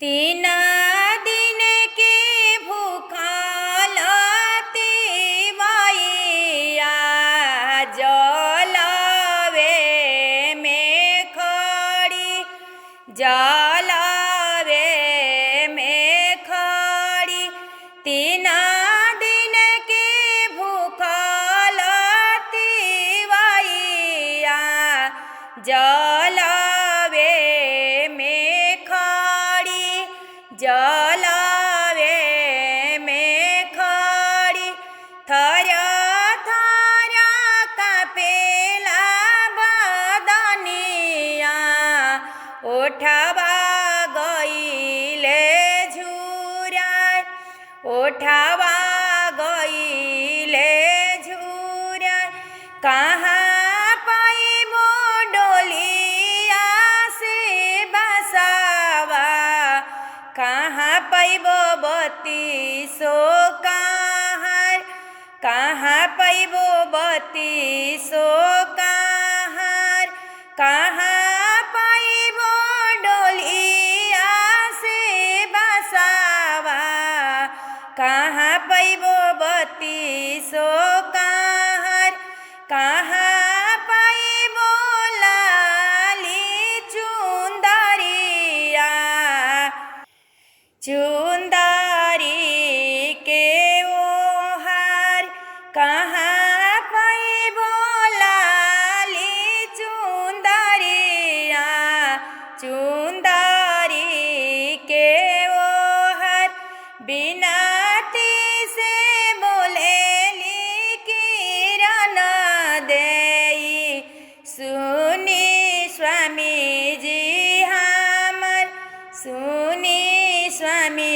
तीन दिन के भूखल तिवैया जलवे में खड़ी जलवे में खड़ी। तीन दिन के भूखल तिवैया जलवे में खड़ी जलवे में खड़ी। थर थर कापेला बदनिया ओठवा गइले झुराय ओठवा गइले झुराय। कहाँ पाइबो डोलिया से बसावा कहाँ पाइबो बत्तीसो कहाँ कहाँ पाइबो बत्तीसो कहाँ कहाँ पाइबो डोलिया से बसावा कहाँ पाइबो बत्तीसो कहाँ कहाँ पाइबो लाली चुंदरिया चुंदरी के ओहार। कहाँ पाइबो लाली चुंदरिया चुंदरी के ओहार। बिनती से बोलेली किरण देई सुनी स्वामी जी हमर सुनी स्वामी